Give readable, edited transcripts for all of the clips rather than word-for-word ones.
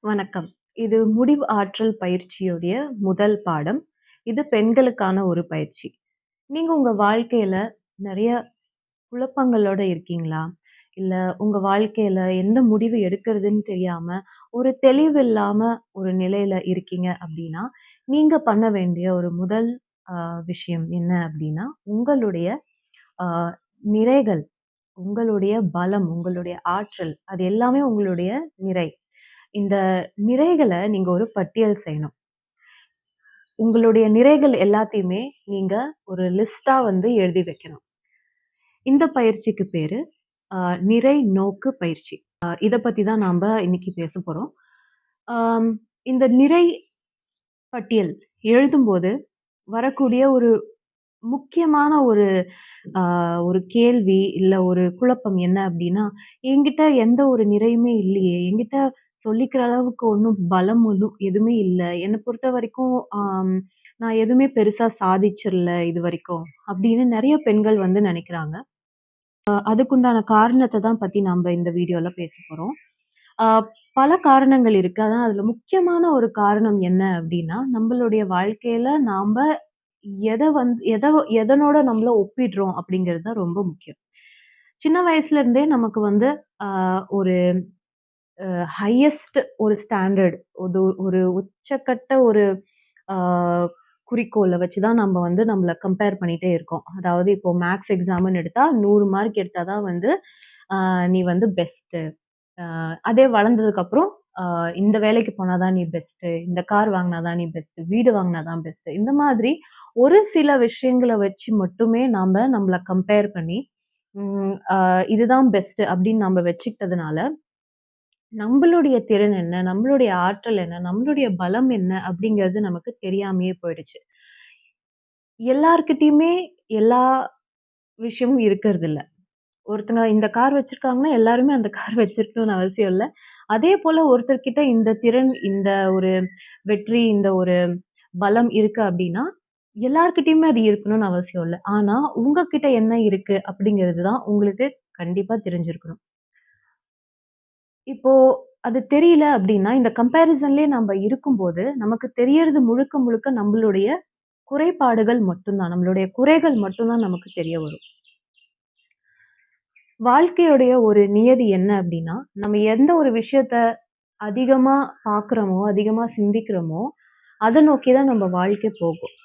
வணக்கம். இது முடிவு ஆற்றல் பயிற்சியுடைய முதல் பாடம். இது பெண்களுக்கான ஒரு பயிற்சி. நீங்க உங்க வாழ்க்கையில நெறைய குழப்பங்களோட இருக்கீங்களா? இல்ல உங்க வாழ்க்கையில எந்த முடிவு எடுக்கிறதுன்னு தெரியாம, ஒரு தெளிவில்லாம ஒரு நிலையில இருக்கீங்க அப்டின்னா, நீங்க பண்ண வேண்டிய ஒரு முதல் அ விஷயம் என்ன அப்டின்னா, உங்களுடைய அ நிறைகள், உங்களுடைய பலம், உங்களுடைய ஆற்றல் அது எல்லாமே உங்களுடைய நிறை. இந்த நிறைகள நீங்க ஒரு பட்டியல் செய்யணும். உங்களுடைய நிறைகள் எல்லாத்தையுமே நீங்க ஒரு லிஸ்ட்டா எழுதி வைக்கணும். இந்த பயிற்சிக்கு பேரு அ நிறை நோக்கு பயிற்சி. இத பத்தி தான் நாம்ப இன்னைக்கு பேசப் போறோம். ஆம் இந்த நிறை பட்டியல் எழுதும்போது வரக்கூடிய ஒரு முக்கியமான அ ஒரு கேள்வி, இல்ல ஒரு குழப்பம் என்ன அப்டின்னா, என்கிட்ட எந்த ஒரு நிறையுமே இல்லையே! என்கிட்ட சொல்லிக்கிற அளவுக்கு ஒண்ணும் பலம் ஒண்ணும் எதுவுமே இல்ல. என்ன பொறுத்தவரைக்கும் நான் எதுவுமே பெருசா சாதிச்சிரல இதுவரைக்கும். அப்டின்னு நெறைய பெண்கள் நெனைக்கிறாங்க. அதுக்குண்டான காரணத்த தான் பத்தி நம்ப இந்த வீடியோல பேசப் போறோம். அ பல காரணங்கள் இருக்கு. ஆனா அதுல முக்கியமான ஒரு காரணம் என்ன அப்டின்னா, நம்பளுடைய வாழ்க்கையில நாம்ப எத வந்து எத எதனோட நம்மள ஒப்பிடுறோம் அப்படிங்கிறது தான் ரொம்ப முக்கியம். சின்ன வயசுல இருந்தே நமக்கு அ ஒரு ஹையஸ்ட் ஒரு ஸ்டாண்டர்ட் ஒரு உச்சக்கட்ட ஒரு அ குறிக்கோள வச்சு தான் நம்ம நம்மள கம்பேர் பண்ணிட்டே இருக்கோம். அதாவது இப்போ மேத்ஸ் எக்ஸாம்ன்னு எடுத்தா 100 மார்க் எடுத்தா தான் நீ பெஸ்ட்டு. அதே வளர்ந்ததுக்கப்புறம், அ இந்த வேலைக்கு போனா தான் நீ பெஸ்ட்டு. இந்த கார் வாங்குனா தான் நீ பெஸ்ட்டு. வீடு வாங்குனா தான் பெஸ்ட்டு. இந்த மாதிரி ஒரு சில விஷயங்கள வச்சு மட்டுமே நம்மள கம்பேர் பண்ணி, ம் அ இதுதான் பெஸ்ட்டு அப்படின்னு நம்ம வச்சுக்கிட்டதுனால, நம்பளுடைய திறன் என்ன? நம்மளுடைய ஆற்றல் என்ன? நம்மளுடைய பலம் என்ன? அப்படிங்கிறது நமக்கு தெரியாமயே போயிடுச்சு. எல்லார்கிட்டயுமே எல்லா விஷயமும் இருக்கறதில்ல. ஒருத்தங்க இந்த கார் வச்சிருக்காங்கன்னா, எல்லாருமே அந்த கார் வச்சிருக்கணும்னு அவசியம் இல்ல. அதேபோல ஒருத்தர்கிட்ட இந்த திறன், இந்த ஒரு வெற்றி, இந்த ஒரு பலம் இருக்கு அப்டின்னா, எல்லார்கிட்டயுமே அது இருக்கணும்னு அவசியம் இல்ல. ஆனா, உங்ககிட்ட என்ன இருக்கு அப்டிங்கிறது தான் உங்களுக்கு கண்டிப்பா தெரிஞ்சிருக்கணும். இப்போ அது தெரியல அப்டின்னா, இந்த கம்பேரிசன்லயே நம்ப இருக்கும்போது, நமக்கு தெரியறது முழுக்க முழுக்க நம்பளுடைய குறைபாடுகள் மட்டும் தான். நம்மளுடைய குறைகள் மட்டும் தான் நமக்கு தெரிய வரும். வாழ்க்கையுடைய ஒரு நியதி என்ன அப்டின்னா, நம்ம எந்த ஒரு விஷயத்த அதிகமா பார்க்குறோமோ, அதிகமா சிந்திக்கிறோமோ, அத நோக்கி தான் நம்ம வாழ்க்கை போகும்.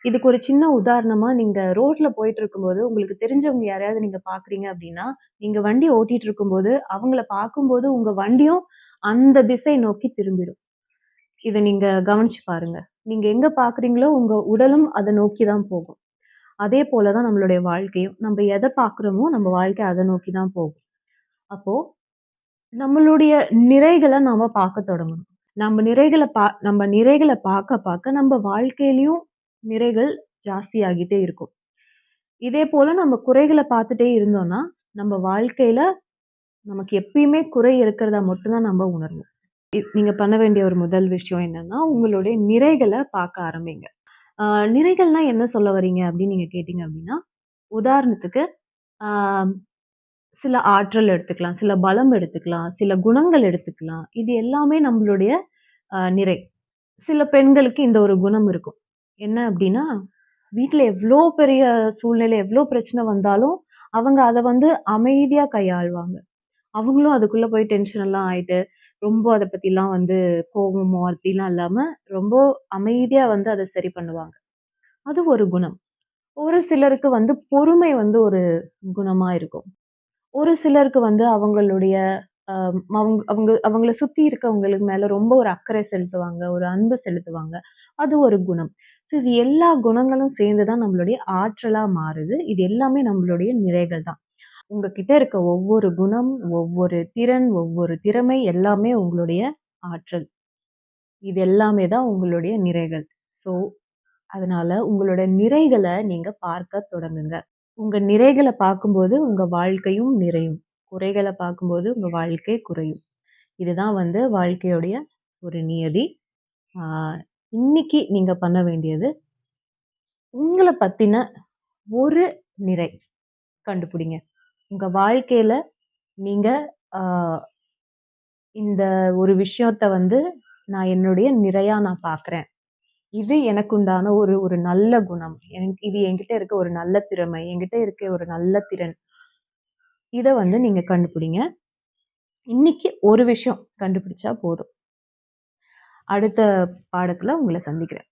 இதுக்கு ஒரு சின்ன உதாரணமா நீங்க ரோட்ல போயிட்டுருக்கும்போது, உங்களுக்கு தெரிஞ்சவங்க யாரையாவது நீங்க பார்க்குறீங்க அப்டின்னா, நீங்க வண்டி ஓட்டிட்டு இருக்கும்போது, அவங்கள பார்க்கும்போது உங்க வண்டியும் அந்த திசை நோக்கி திரும்பிடும். இத நீங்க கவனிச்சு பாருங்க. நீங்க எங்க பார்க்குறீங்களோ, உங்க உடலும் அத நோக்கி தான் போகும். அதே போல தான் நம்மளுடைய வாழ்க்கையும். நம்ம எத பார்க்குறோமோ, நம்ம வாழ்க்கை அத நோக்கி தான் போகும். அப்போ நம்மளுடைய நிறைகள நாம பார்க்க தொடங்கணும். நம்ம நிறைகள பார்க்க பார்க்க நம்ம வாழ்க்கையிலயும் நிறைகள் ஜாஸ்தியாகிட்டே இருக்கும். இதே போல நம்ம குறைகள பார்த்துட்டே இருந்தோம்னா, நம்ம வாழ்க்கையில நமக்கு எப்பயுமே குறை இருக்கிறதா மட்டும் தான் நம்ம உணர்வோம். நீங்க பண்ண வேண்டிய ஒரு முதல் விஷயம் என்னன்னா, உங்களுடைய நிறைகள பார்க்க ஆரம்பிங்க. ஆ நிறைகள்னா என்ன சொல்ல வரீங்க அப்படின்னு நீங்க கேட்டீங்க அப்படின்னா, உதாரணத்துக்கு ஆ சில ஆற்றல் எடுத்துக்கலாம், சில பலம் எடுத்துக்கலாம், சில குணங்கள் எடுத்துக்கலாம். இது எல்லாமே நம்மளுடைய நிறை. சில பெண்களுக்கு இந்த ஒரு குணம் இருக்கும். என்ன அப்டின்னா, வீட்ல எவ்ளோ பெரிய சூழ்நிலை, எவ்ளோ பிரச்சனை வந்தாலும், அவங்க அத அமைதியா கையாள்வாங்க. அவங்களும் அதுக்குள்ள போய் டென்ஷன் எல்லாம் ஆயிட்டு, ரொம்ப அத பத்திலாம் கோவமோ அப்டிலாம் இல்லாம, ரொம்ப அமைதியா அத சரி பண்ணுவாங்க. அது ஒரு குணம். ஒரு சிலருக்கு பொறுமை ஒரு குணமா இருக்கும். ஒரு சிலருக்கு அவங்களுடைய அ அவங்க அவங்கள சுத்தி இருக்கவங்களுக்கு மேல ரொம்ப ஒரு அக்கறை செலுத்துவாங்க. ஒரு அன்பு செலுத்துவாங்க. அது ஒரு குணம். ஸோ இது எல்லா குணங்களும் சேர்ந்து தான் நம்மளுடைய ஆற்றலா மாறுது. இது எல்லாமே நம்மளுடைய நிறைகள் தான். உங்ககிட்ட இருக்க ஒவ்வொரு குணம், ஒவ்வொரு திறன், ஒவ்வொரு திறமை எல்லாமே உங்களுடைய ஆற்றல். இது எல்லாமே தான் உங்களுடைய நிறைகள். ஸோ அதனால உங்களோட நிறைகள நீங்க பார்க்க தொடங்குங்க. உங்க நிறைகள பார்க்கும்போது உங்க வாழ்க்கையும் நிறையும். குறைகள பார்க்கும்போது உங்க வாழ்க்கை குறையும். இதுதான் வாழ்க்கையுடைய ஒரு நியதி. ஆ இன்னைக்கு நீங்க பண்ண வேண்டியது, உங்கள பத்தின ஒரு நிறை கண்டுபிடிங்க. உங்க வாழ்க்கையில நீங்க ஆ இந்த ஒரு விஷயத்த வந்து நான் என்னுடைய நிறையா நான் பார்க்குறேன். இது எனக்கு உண்டான ஒரு ஒரு நல்ல குணம். இது என்கிட்ட இருக்க ஒரு நல்ல திறமை. என்கிட்ட இருக்க ஒரு நல்ல திறன். இத வந்து நீங்க கண்டுபிடிங்க. இன்னைக்கு ஒரு விஷயம் கண்டுபிடிச்சா போதும். அடுத்த பாடத்துல உங்கள சந்திக்கிறேன்.